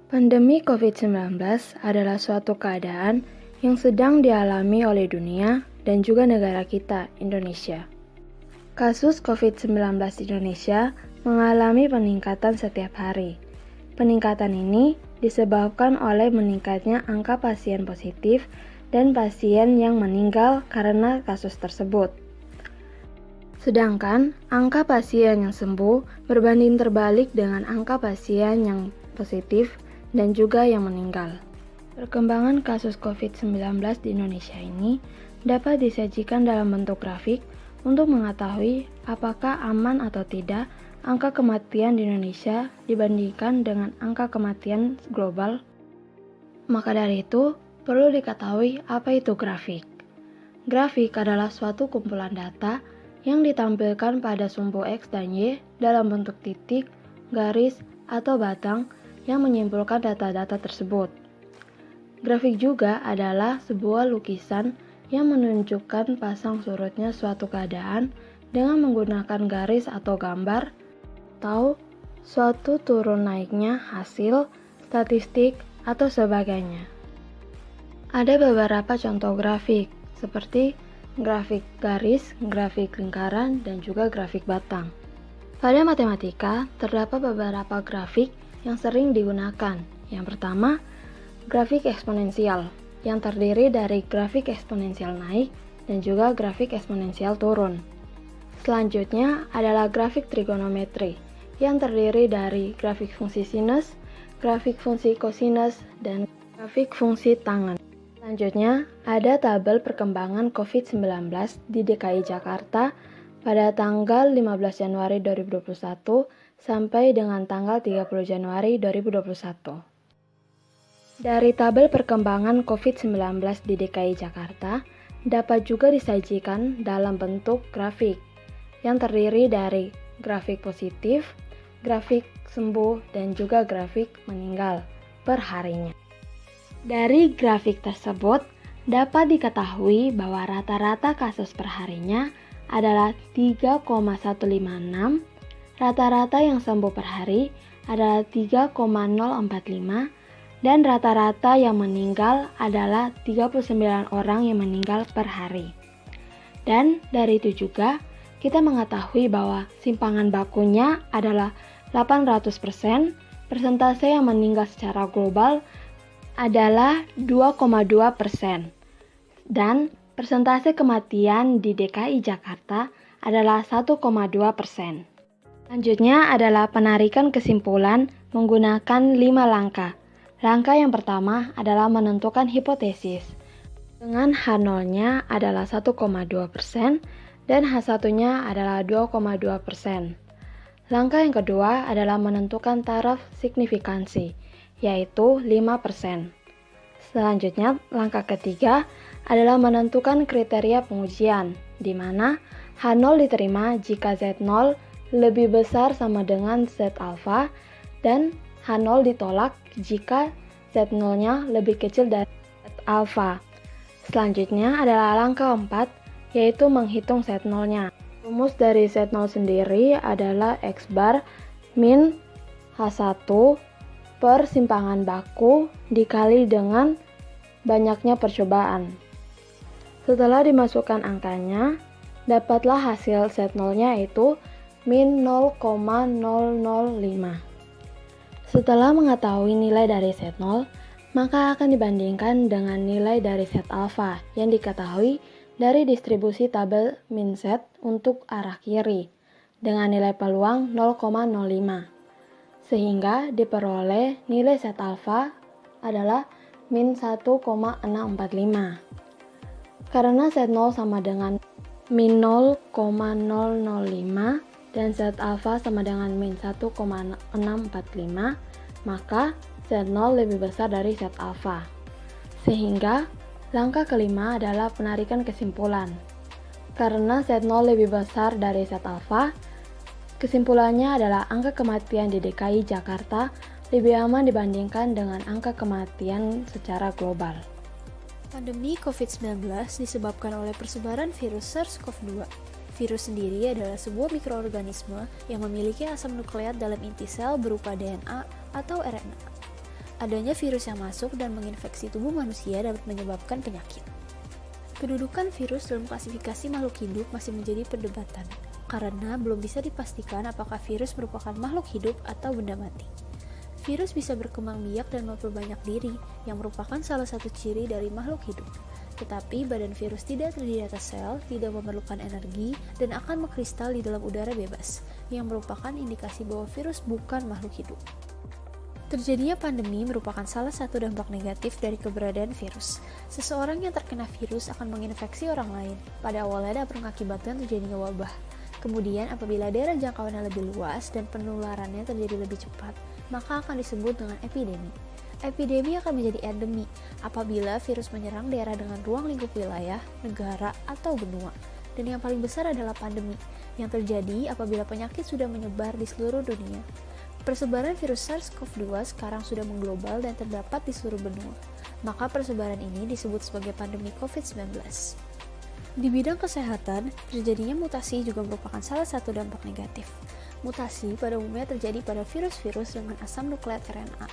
Pandemi COVID-19 adalah suatu keadaan yang sedang dialami oleh dunia dan juga negara kita, Indonesia. Kasus COVID-19 di Indonesia mengalami peningkatan setiap hari. Peningkatan ini disebabkan oleh meningkatnya angka pasien positif dan pasien yang meninggal karena kasus tersebut. Sedangkan angka pasien yang sembuh berbanding terbalik dengan angka pasien yang positif dan juga yang meninggal. Perkembangan kasus COVID-19 di Indonesia ini dapat disajikan dalam bentuk grafik untuk mengetahui apakah aman atau tidak angka kematian di Indonesia dibandingkan dengan angka kematian global. Maka dari itu, perlu diketahui apa itu grafik. Grafik adalah suatu kumpulan data yang ditampilkan pada sumbu X dan Y dalam bentuk titik, garis, atau batang yang menyimpulkan data-data tersebut. Grafik juga adalah sebuah lukisan yang menunjukkan pasang surutnya suatu keadaan dengan menggunakan garis atau gambar, atau suatu turun naiknya hasil, statistik, atau sebagainya. Ada beberapa contoh grafik, seperti grafik garis, grafik lingkaran, dan juga grafik batang. Pada matematika, terdapat beberapa grafik yang sering digunakan. Yang pertama, grafik eksponensial, yang terdiri dari grafik eksponensial naik dan juga grafik eksponensial turun. Selanjutnya adalah grafik trigonometri, yang terdiri dari grafik fungsi sinus, grafik fungsi kosinus, dan grafik fungsi tangen. Selanjutnya, ada tabel perkembangan COVID-19 di DKI Jakarta pada tanggal 15 Januari 2021 sampai dengan tanggal 30 Januari 2021. Dari tabel perkembangan COVID-19 di DKI Jakarta dapat juga disajikan dalam bentuk grafik yang terdiri dari grafik positif, grafik sembuh, dan juga grafik meninggal per harinya. Dari grafik tersebut dapat diketahui bahwa rata-rata kasus per harinya adalah 3,156, rata-rata yang sembuh per hari adalah 3,045, dan rata-rata yang meninggal adalah 39 orang yang meninggal per hari. Dan dari itu juga kita mengetahui bahwa simpangan bakunya adalah 800%, persentase yang meninggal secara global adalah 2,2%, dan persentase kematian di DKI Jakarta adalah 1,2%. Selanjutnya adalah penarikan kesimpulan menggunakan 5 langkah. Langkah yang pertama adalah menentukan hipotesis, dengan H0-nya adalah 1,2% dan H1-nya adalah 2,2%. Langkah yang kedua adalah menentukan taraf signifikansi, yaitu 5%. Selanjutnya, langkah ketiga adalah menentukan kriteria pengujian, di mana H0 diterima jika Z0 lebih besar sama dengan Z alpha dan H0 ditolak jika Z0-nya lebih kecil dari Z alpha. Selanjutnya adalah langkah 4, yaitu menghitung Z0-nya. Rumus dari Z0 sendiri adalah X bar min H1 per simpangan baku dikali dengan banyaknya percobaan. Setelah dimasukkan angkanya, dapatlah hasil Z0-nya yaitu min 0,005. Setelah mengetahui nilai dari Z0, maka akan dibandingkan dengan nilai dari Z alpha yang diketahui dari distribusi tabel min Z untuk arah kiri dengan nilai peluang 0,05. Sehingga diperoleh nilai Z alpha adalah min 1,645. Karena Z0 sama dengan min 0,005 dan Z alpha sama dengan min 1,645, maka Z0 lebih besar dari Z alpha. Sehingga langkah kelima adalah penarikan kesimpulan. Karena Z0 lebih besar dari Z alpha, kesimpulannya adalah angka kematian di DKI Jakarta lebih aman dibandingkan dengan angka kematian secara global. Pandemi COVID-19 disebabkan oleh persebaran virus SARS-CoV-2. Virus sendiri adalah sebuah mikroorganisme yang memiliki asam nukleat dalam inti sel berupa DNA atau RNA. Adanya virus yang masuk dan menginfeksi tubuh manusia dapat menyebabkan penyakit. Kedudukan virus dalam klasifikasi makhluk hidup masih menjadi perdebatan, karena belum bisa dipastikan apakah virus merupakan makhluk hidup atau benda mati. Virus bisa berkembang biak dan memperbanyak diri, yang merupakan salah satu ciri dari makhluk hidup. Tetapi badan virus tidak terdiri atas sel, tidak memerlukan energi, dan akan mengkristal di dalam udara bebas, yang merupakan indikasi bahwa virus bukan makhluk hidup. Terjadinya pandemi merupakan salah satu dampak negatif dari keberadaan virus. Seseorang yang terkena virus akan menginfeksi orang lain. Pada awalnya dapat mengakibatkan terjadinya wabah. Kemudian apabila daerah jangkauannya lebih luas dan penularannya terjadi lebih cepat, maka akan disebut dengan epidemi. Epidemi akan menjadi endemi apabila virus menyerang daerah dengan ruang lingkup wilayah, negara, atau benua. Dan yang paling besar adalah pandemi, yang terjadi apabila penyakit sudah menyebar di seluruh dunia. Persebaran virus SARS-CoV-2 sekarang sudah mengglobal dan terdapat di seluruh benua. Maka persebaran ini disebut sebagai pandemi COVID-19. Di bidang kesehatan, terjadinya mutasi juga merupakan salah satu dampak negatif. Mutasi pada umumnya terjadi pada virus-virus dengan asam nukleat RNA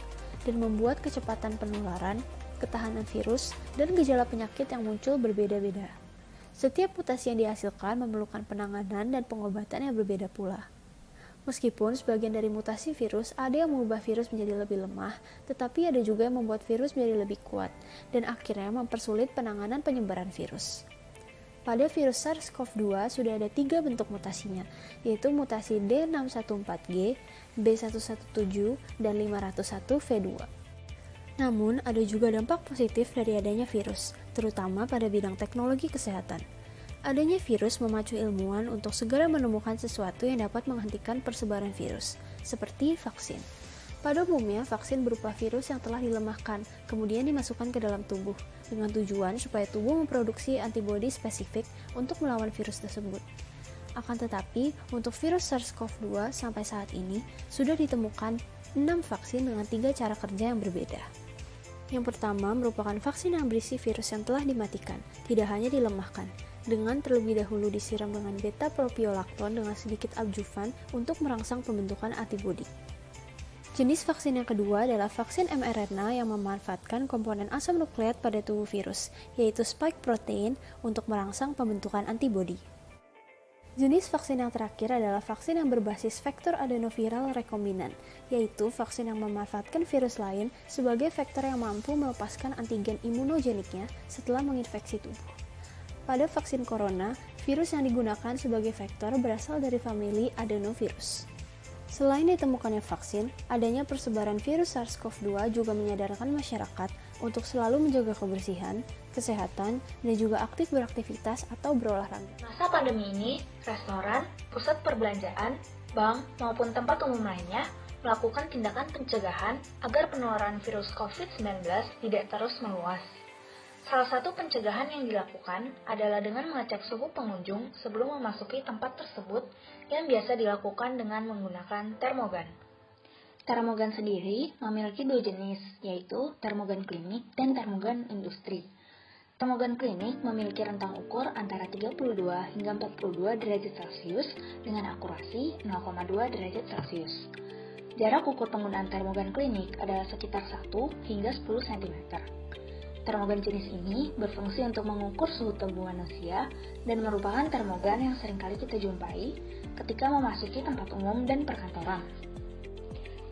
dan membuat kecepatan penularan, ketahanan virus, dan gejala penyakit yang muncul berbeda-beda. Setiap mutasi yang dihasilkan memerlukan penanganan dan pengobatan yang berbeda pula. Meskipun sebagian dari mutasi virus ada yang mengubah virus menjadi lebih lemah, tetapi ada juga yang membuat virus menjadi lebih kuat, dan akhirnya mempersulit penanganan penyebaran virus. Pada virus SARS-CoV-2 sudah ada 3 bentuk mutasinya, yaitu mutasi D614G, B117, dan 501V2. Namun, ada juga dampak positif dari adanya virus, terutama pada bidang teknologi kesehatan. Adanya virus memacu ilmuwan untuk segera menemukan sesuatu yang dapat menghentikan persebaran virus, seperti vaksin. Pada umumnya, vaksin berupa virus yang telah dilemahkan, kemudian dimasukkan ke dalam tubuh, dengan tujuan supaya tubuh memproduksi antibodi spesifik untuk melawan virus tersebut. Akan tetapi, untuk virus SARS-CoV-2 sampai saat ini, sudah ditemukan 6 vaksin dengan 3 cara kerja yang berbeda. Yang pertama merupakan vaksin yang berisi virus yang telah dimatikan, tidak hanya dilemahkan, dengan terlebih dahulu disiram dengan beta-propiolakton dengan sedikit adjuvan untuk merangsang pembentukan antibodi. Jenis vaksin yang kedua adalah vaksin mRNA yang memanfaatkan komponen asam nukleat pada tubuh virus, yaitu spike protein untuk merangsang pembentukan antibodi. Jenis vaksin yang terakhir adalah vaksin yang berbasis vektor adenoviral rekombinan, yaitu vaksin yang memanfaatkan virus lain sebagai vektor yang mampu melepaskan antigen imunogeniknya setelah menginfeksi tubuh. Pada vaksin corona, virus yang digunakan sebagai vektor berasal dari famili adenovirus. Selain ditemukannya vaksin, adanya persebaran virus SARS-CoV-2 juga menyadarkan masyarakat untuk selalu menjaga kebersihan, kesehatan, dan juga aktif beraktivitas atau berolahraga. Masa pandemi ini, restoran, pusat perbelanjaan, bank, maupun tempat umum lainnya melakukan tindakan pencegahan agar penularan virus COVID-19 tidak terus meluas. Salah satu pencegahan yang dilakukan adalah dengan mengecek suhu pengunjung sebelum memasuki tempat tersebut yang biasa dilakukan dengan menggunakan termogan. Termogan sendiri memiliki 2 jenis, yaitu termogan klinik dan termogan industri. Termogan klinik memiliki rentang ukur antara 32 hingga 42 derajat Celcius dengan akurasi 0,2 derajat Celcius. Jarak ukur penggunaan termogan klinik adalah sekitar 1 hingga 10 cm. Termogan jenis ini berfungsi untuk mengukur suhu tubuh manusia dan merupakan termogan yang seringkali kita jumpai ketika memasuki tempat umum dan perkantoran.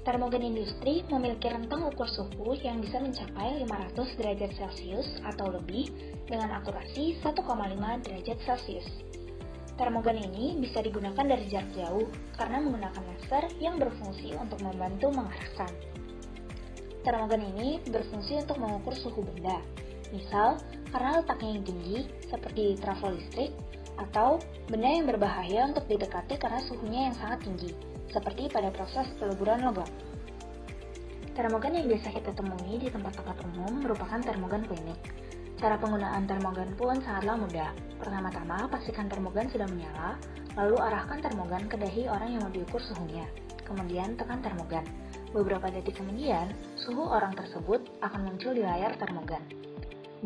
Termogan industri memiliki rentang ukur suhu yang bisa mencapai 500 derajat Celcius atau lebih dengan akurasi 1,5 derajat Celcius. Termogan ini bisa digunakan dari jarak jauh karena menggunakan laser yang berfungsi untuk membantu mengarahkan. Termogan ini berfungsi untuk mengukur suhu benda, misal karena letaknya yang tinggi seperti trafo listrik, atau benda yang berbahaya untuk didekati karena suhunya yang sangat tinggi, seperti pada proses peleburan logam. Termogan yang biasa kita temui di tempat-tempat umum merupakan termogan klinik. Cara penggunaan termogan pun sangatlah mudah. Pertama-tama, pastikan termogan sudah menyala, lalu arahkan termogan ke dahi orang yang mau diukur suhunya. Kemudian tekan termogan. Beberapa detik kemudian, suhu orang tersebut akan muncul di layar termogan.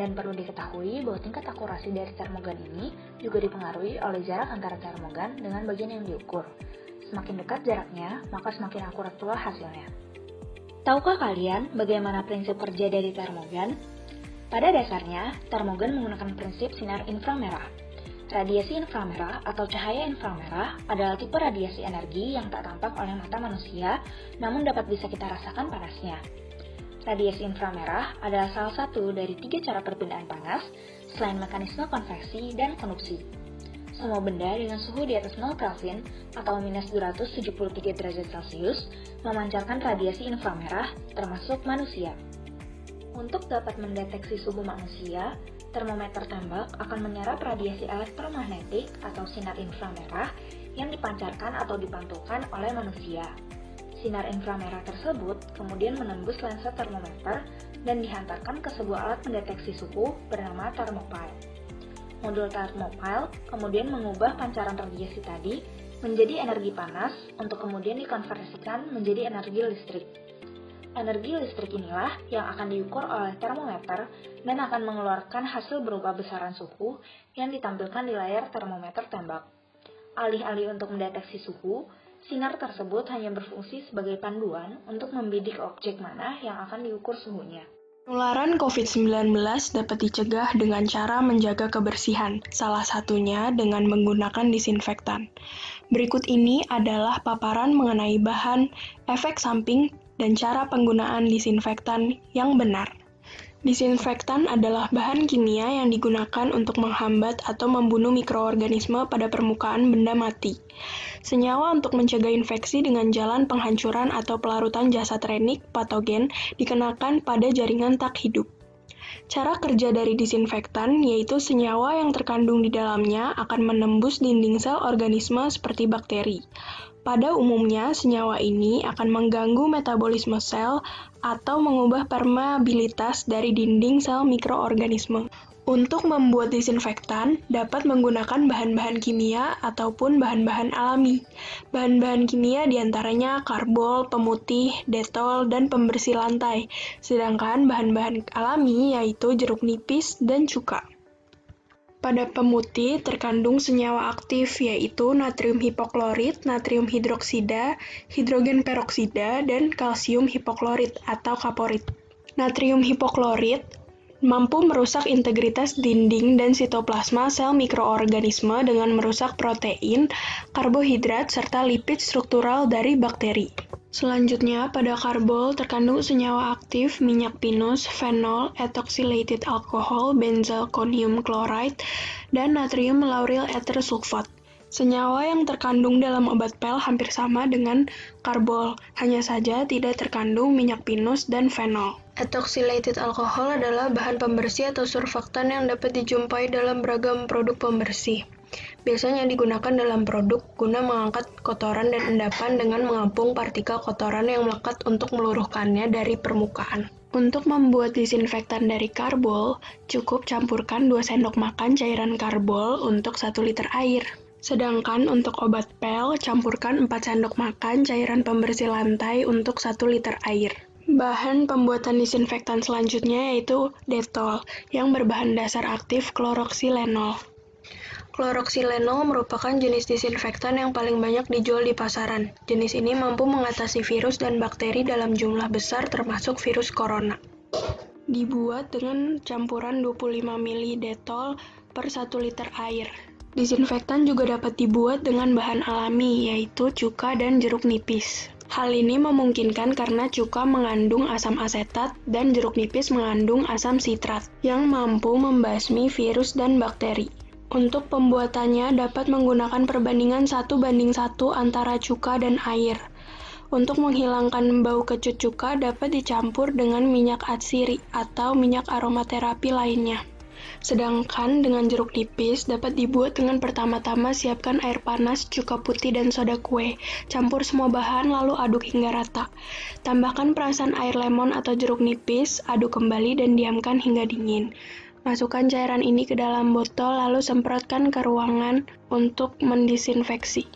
Dan perlu diketahui bahwa tingkat akurasi dari termogan ini juga dipengaruhi oleh jarak antara termogan dengan bagian yang diukur. Semakin dekat jaraknya, maka semakin akurat pula hasilnya. Tahukah kalian bagaimana prinsip kerja dari termogan? Pada dasarnya, termogan menggunakan prinsip sinar inframerah. Radiasi inframerah atau cahaya inframerah adalah tipe radiasi energi yang tak tampak oleh mata manusia, namun dapat bisa kita rasakan panasnya. Radiasi inframerah adalah salah satu dari 3 cara perpindahan panas selain mekanisme konveksi dan konduksi. Semua benda dengan suhu di atas 0 Kelvin atau minus 273 derajat Celcius memancarkan radiasi inframerah, termasuk manusia. Untuk dapat mendeteksi suhu manusia, termometer tembak akan menyerap radiasi elektromagnetik atau sinar inframerah yang dipancarkan atau dipantulkan oleh manusia. Sinar inframerah tersebut kemudian menembus lensa termometer dan dihantarkan ke sebuah alat mendeteksi suhu bernama thermopile. Modul thermopile kemudian mengubah pancaran radiasi tadi menjadi energi panas untuk kemudian dikonversikan menjadi energi listrik. Energi listrik inilah yang akan diukur oleh termometer dan akan mengeluarkan hasil berupa besaran suhu yang ditampilkan di layar termometer tembak. Alih-alih untuk mendeteksi suhu, sinar tersebut hanya berfungsi sebagai panduan untuk membidik objek mana yang akan diukur suhunya. Penularan COVID-19 dapat dicegah dengan cara menjaga kebersihan, salah satunya dengan menggunakan disinfektan. Berikut ini adalah paparan mengenai bahan, efek samping, dan cara penggunaan disinfektan yang benar. Disinfektan adalah bahan kimia yang digunakan untuk menghambat atau membunuh mikroorganisme pada permukaan benda mati. Senyawa untuk mencegah infeksi dengan jalan penghancuran atau pelarutan jasad renik patogen dikenakan pada jaringan tak hidup. Cara kerja dari disinfektan yaitu senyawa yang terkandung di dalamnya akan menembus dinding sel organisme seperti bakteri. Pada umumnya, senyawa ini akan mengganggu metabolisme sel atau mengubah permeabilitas dari dinding sel mikroorganisme. Untuk membuat disinfektan, dapat menggunakan bahan-bahan kimia ataupun bahan-bahan alami. Bahan-bahan kimia diantaranya karbol, pemutih, detol, dan pembersih lantai. Sedangkan bahan-bahan alami yaitu jeruk nipis dan cuka. Pada pemutih terkandung senyawa aktif yaitu natrium hipoklorit, natrium hidroksida, hidrogen peroksida, dan kalsium hipoklorit atau kaporit. Natrium hipoklorit mampu merusak integritas dinding dan sitoplasma sel mikroorganisme dengan merusak protein, karbohidrat, serta lipid struktural dari bakteri. Selanjutnya, pada karbol terkandung senyawa aktif minyak pinus, fenol, ethoxylated alcohol, benzalkonium chloride, dan natrium lauryl ether sulfat. Senyawa yang terkandung dalam obat pel hampir sama dengan karbol, hanya saja tidak terkandung minyak pinus dan fenol. Ethoxylated alcohol adalah bahan pembersih atau surfaktan yang dapat dijumpai dalam beragam produk pembersih. Biasanya digunakan dalam produk guna mengangkat kotoran dan endapan dengan mengapung partikel kotoran yang melekat untuk meluruhkannya dari permukaan. Untuk membuat disinfektan dari karbol, cukup campurkan 2 sendok makan cairan karbol untuk 1 liter air. Sedangkan untuk obat pel, campurkan 4 sendok makan cairan pembersih lantai untuk 1 liter air. Bahan pembuatan disinfektan selanjutnya yaitu detol, yang berbahan dasar aktif kloroksilenol. Kloroksilenol merupakan jenis disinfektan yang paling banyak dijual di pasaran. Jenis ini mampu mengatasi virus dan bakteri dalam jumlah besar termasuk virus corona. Dibuat dengan campuran 25 ml detol per 1 liter air. Disinfektan juga dapat dibuat dengan bahan alami, yaitu cuka dan jeruk nipis. Hal ini memungkinkan karena cuka mengandung asam asetat dan jeruk nipis mengandung asam sitrat yang mampu membasmi virus dan bakteri. Untuk pembuatannya dapat menggunakan perbandingan 1:1 antara cuka dan air. Untuk menghilangkan bau kecut cuka dapat dicampur dengan minyak atsiri atau minyak aromaterapi lainnya. Sedangkan dengan jeruk nipis dapat dibuat dengan pertama-tama siapkan air panas, cuka putih, dan soda kue. Campur semua bahan lalu aduk hingga rata. Tambahkan perasan air lemon atau jeruk nipis, aduk kembali dan diamkan hingga dingin. Masukkan cairan ini ke dalam botol lalu semprotkan ke ruangan untuk mendisinfeksi.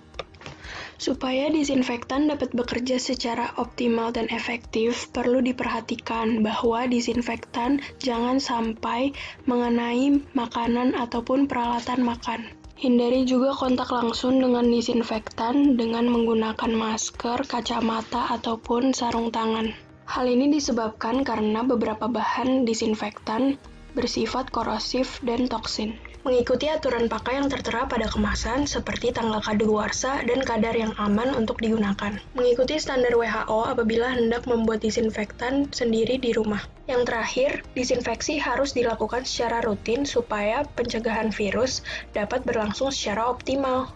Supaya disinfektan dapat bekerja secara optimal dan efektif, perlu diperhatikan bahwa disinfektan jangan sampai mengenai makanan ataupun peralatan makan. Hindari juga kontak langsung dengan disinfektan dengan menggunakan masker, kacamata, ataupun sarung tangan. Hal ini disebabkan karena beberapa bahan disinfektan bersifat korosif dan toksin. Mengikuti aturan pakai yang tertera pada kemasan seperti tanggal kadaluarsa dan kadar yang aman untuk digunakan. Mengikuti standar WHO apabila hendak membuat disinfektan sendiri di rumah. Yang terakhir, disinfeksi harus dilakukan secara rutin supaya pencegahan virus dapat berlangsung secara optimal.